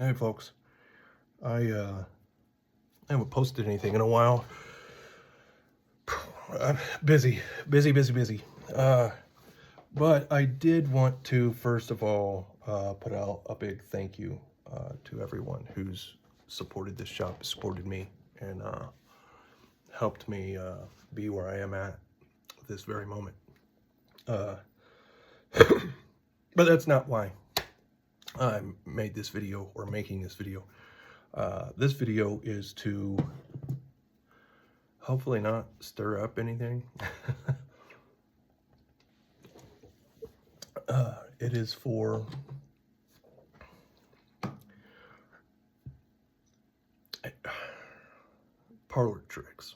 Hey folks, I haven't posted anything in a while. I'm busy. Uh, but I did want to first of all put out a big thank you to everyone who's supported this shop, supported me, and helped me be where I am at this very moment. Uh, but that's not why I made this video or making this video. This video is to hopefully not stir up anything. It is for parlor tricks.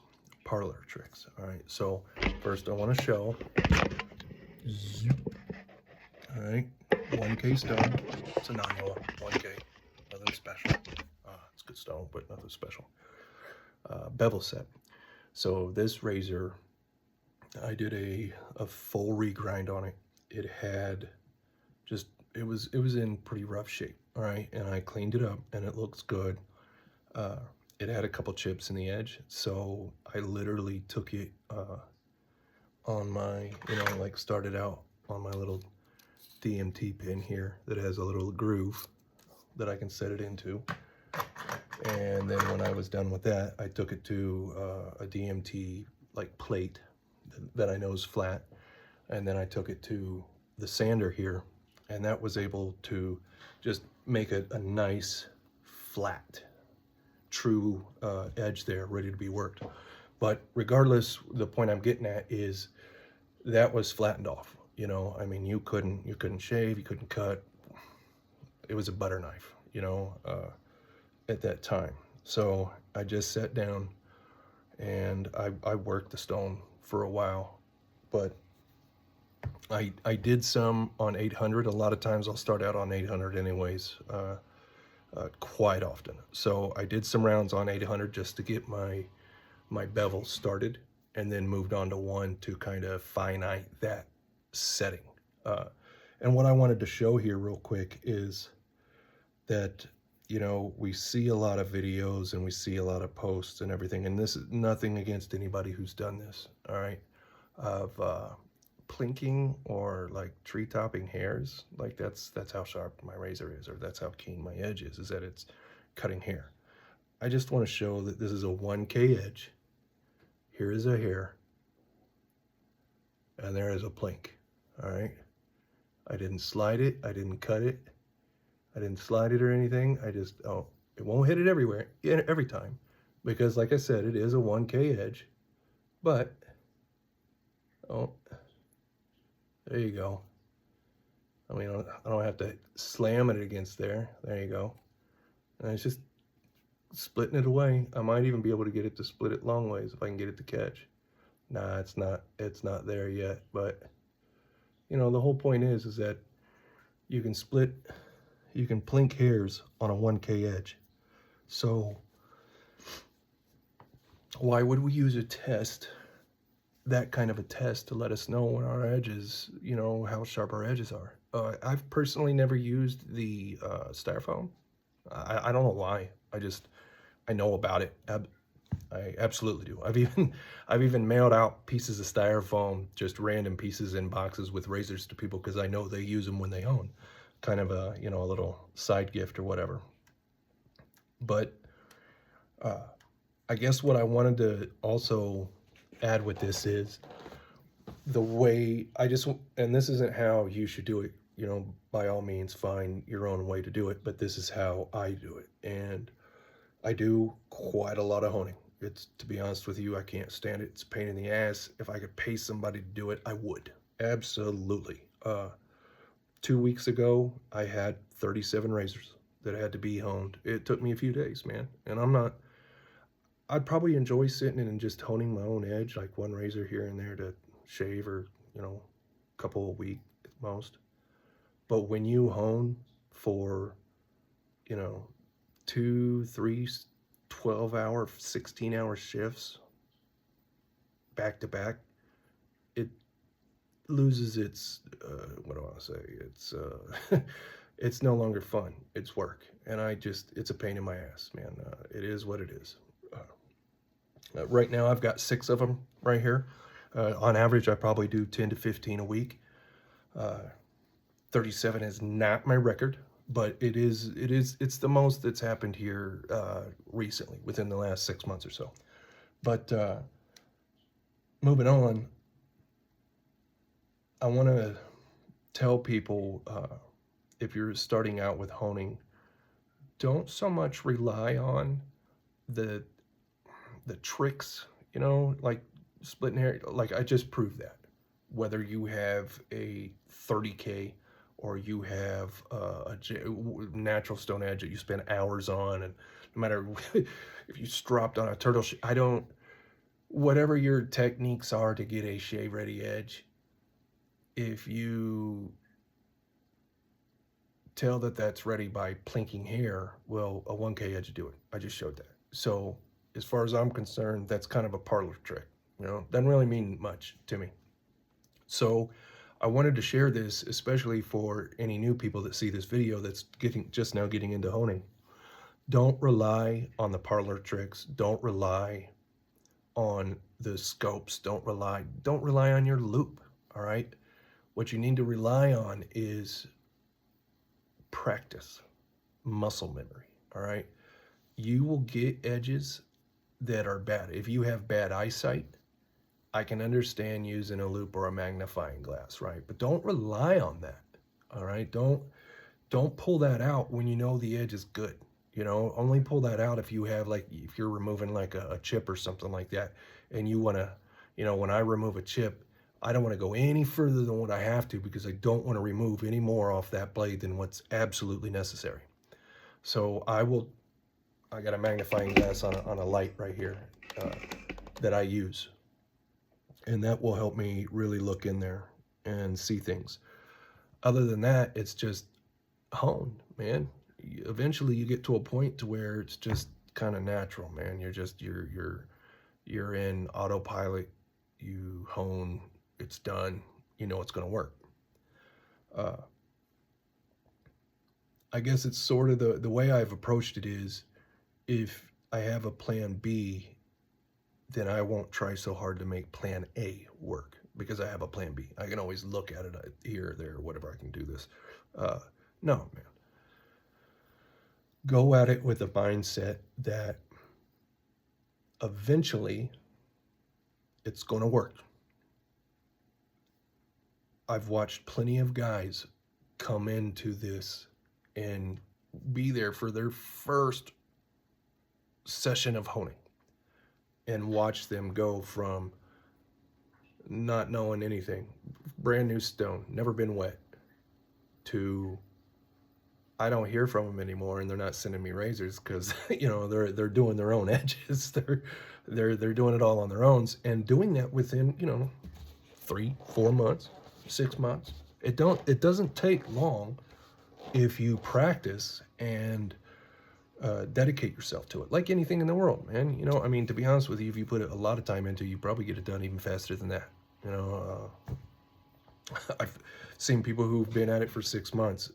All right. So first I want to show. All right. 1K stone. It's a non-yellow. 1K. Nothing special. It's good stone, but nothing special. Bevel set. So this razor, I did a full regrind on it. It had just it was in pretty rough shape. All right, and I cleaned it up, and it looks good. It had a couple chips in the edge, so I literally took it on my, like started out on my little DMT pin here that has a little groove that I can set it into. And then when I was done with that, I took it to a DMT like plate that I know is flat. And then I took it to the sander here, and that was able to just make a nice flat true edge there ready to be worked. But regardless, the point I'm getting at is that was flattened off. I mean, you couldn't shave, you couldn't cut. It was a butter knife, at that time. So I just sat down and I worked the stone for a while, but I did some on 800. A lot of times I'll start out on 800 anyways, quite often. So I did some rounds on 800 just to get my bevel started, and then moved on to 1 to kind of finite that setting. And what I wanted to show here real quick is that, we see a lot of videos and we see a lot of posts and everything, and this is nothing against anybody who's done this, all right, of plinking or like tree topping hairs. Like that's how sharp my razor is, or that's how keen my edge is that it's cutting hair. I just want to show that this is a 1K edge. Here is a hair, and there is a plink. All right, I didn't slide it, I didn't cut it, I didn't slide it or anything. I just, it won't hit it everywhere, every time, because like I said, it is a 1K edge. But there you go. I mean, I don't have to slam it against there. There you go. And it's just splitting it away. I might even be able to get it to split it long ways if I can get it to catch. Nah, it's not there yet. But, the whole point is that you can plink hairs on a 1K edge. So why would we use a test, that kind of a test, to let us know when our edges, how sharp our edges are? I've personally never used the styrofoam. I don't know why. I know about it. I absolutely do. I've even mailed out pieces of styrofoam, just random pieces in boxes with razors to people, because I know they use them when they hone. Kind of a little side gift or whatever. But I guess what I wanted to also add with this is the way and this isn't how you should do it. By all means, find your own way to do it, but this is how I do it. And I do quite a lot of honing. To be honest with you, I can't stand it. It's a pain in the ass. If I could pay somebody to do it, I would. Absolutely. 2 weeks ago, I had 37 razors that had to be honed. It took me a few days, man. And I'd probably enjoy sitting in and just honing my own edge, like one razor here and there to shave, or, a couple a week at most. But when you hone for, 2, 3, 12-hour, 16-hour shifts back to back, it loses its, what do I want to say? It's it's no longer fun. It's work. And it's a pain in my ass, man. It is what it is. Right now, I've got 6 of them right here. On average, I probably do 10 to 15 a week. 37 is not my record, but it's the most that's happened here recently, within the last 6 months or so. But moving on, I want to tell people, if you're starting out with honing, don't so much rely on the tricks, like splitting hair. Like, I just proved that. Whether you have a 30K or you have a natural stone edge that you spend hours on, and no matter if you stropped on a turtle, whatever your techniques are to get a shave ready edge, if you tell that that's ready by plinking hair, well, a 1K edge do it. I just showed that. So as far as I'm concerned, that's kind of a parlor trick. Doesn't really mean much to me. So I wanted to share this, especially for any new people that see this video that's just now getting into honing. Don't rely on the parlor tricks. Don't rely on the scopes. Don't rely on your loop. All right. What you need to rely on is practice, muscle memory. All right. You will get edges that are bad. If you have bad eyesight, I can understand using a loop or a magnifying glass, right? But don't rely on that. All right. Don't pull that out when you know the edge is good. Only pull that out if if you're removing like a chip or something like that, and you want to, when I remove a chip, I don't want to go any further than what I have to, because I don't want to remove any more off that blade than what's absolutely necessary. So I got a magnifying glass on a light right here that I use, and that will help me really look in there and see things. Other than that, it's just hone, man. Eventually you get to a point to where it's just kind of natural, man. You're in autopilot. You hone, it's done. You know it's going to work. I guess it's sort of the way I've approached it is, if I have a plan B, then I won't try so hard to make plan A work, because I have a plan B. I can always look at it here or there, whatever, I can do this. No, man. Go at it with a mindset that eventually it's going to work. I've watched plenty of guys come into this and be there for their first session of honing, and watch them go from not knowing anything, brand new stone, never been wet, to I don't hear from them anymore, and they're not sending me razors because they're doing their own edges. They're doing it all on their own, and doing that within 3-4 months, 6 months. It doesn't take long if you practice and dedicate yourself to it, like anything in the world, man. To be honest with you, if you put a lot of time into it, you probably get it done even faster than that. I've seen people who've been at it for 6 months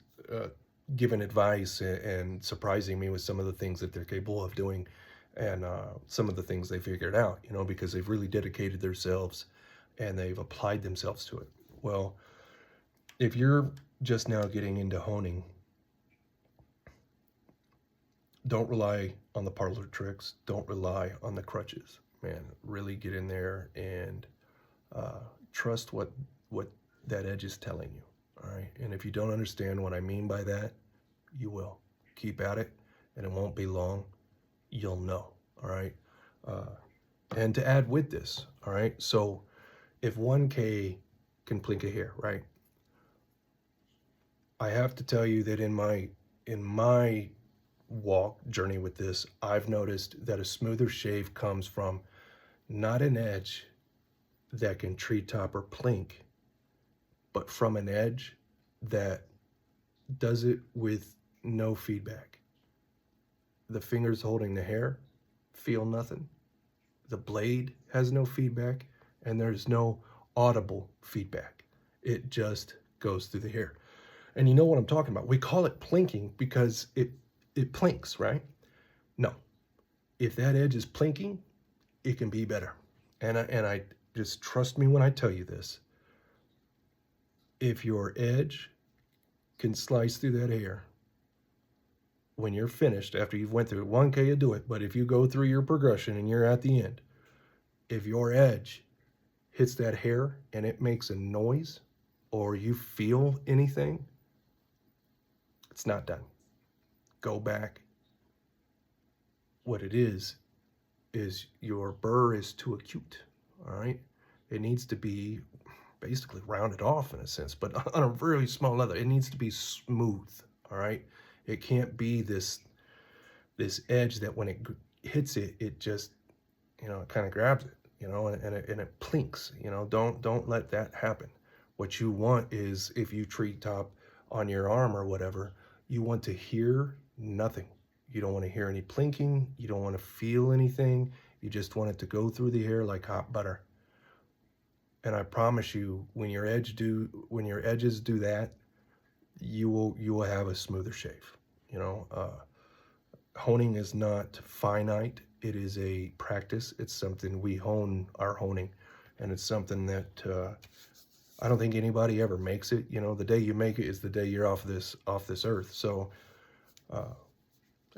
giving advice and surprising me with some of the things that they're capable of doing, and some of the things they figured out, because they've really dedicated themselves and they've applied themselves to it. Well, if you're just now getting into honing, don't rely on the parlor tricks. Don't rely on the crutches, man. Really get in there and trust what that edge is telling you. All right. And if you don't understand what I mean by that, you will. Keep at it, and it won't be long. You'll know. All right. And to add with this, all right. So if 1K can plink a hair, right? I have to tell you that in my journey with this, I've noticed that a smoother shave comes from not an edge that can tree top or plink, but from an edge that does it with no feedback. The fingers holding the hair feel nothing. The blade has no feedback, and there's no audible feedback. It just goes through the hair. And you know what I'm talking about. We call it plinking because it plinks, right? No. If that edge is plinking, it can be better. And I just trust me when I tell you this. If your edge can slice through that hair, when you're finished, after you've went through it, 1K you do it, but if you go through your progression and you're at the end, if your edge hits that hair and it makes a noise or you feel anything, it's not done. Go back. What it is your burr is too acute, all right? It needs to be basically rounded off in a sense, but on a really small level. It needs to be smooth, all right? It can't be this edge that when it hits it, it just, it kind of grabs it, and it plinks. Don't let that happen. What you want is, if you treat top on your arm or whatever, you want to hear nothing. You don't want to hear any plinking. You don't want to feel anything. You just want it to go through the hair like hot butter. And I promise you, when your edges do that, you will have a smoother shave. Honing is not finite. It is a practice. It's something we hone our honing, and it's something that I don't think anybody ever makes it. The day you make it is the day you're off this earth. So,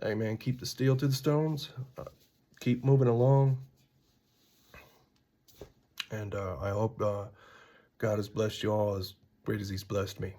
hey man, keep the steel to the stones. Keep moving along, and I hope God has blessed you all as great as He's blessed me.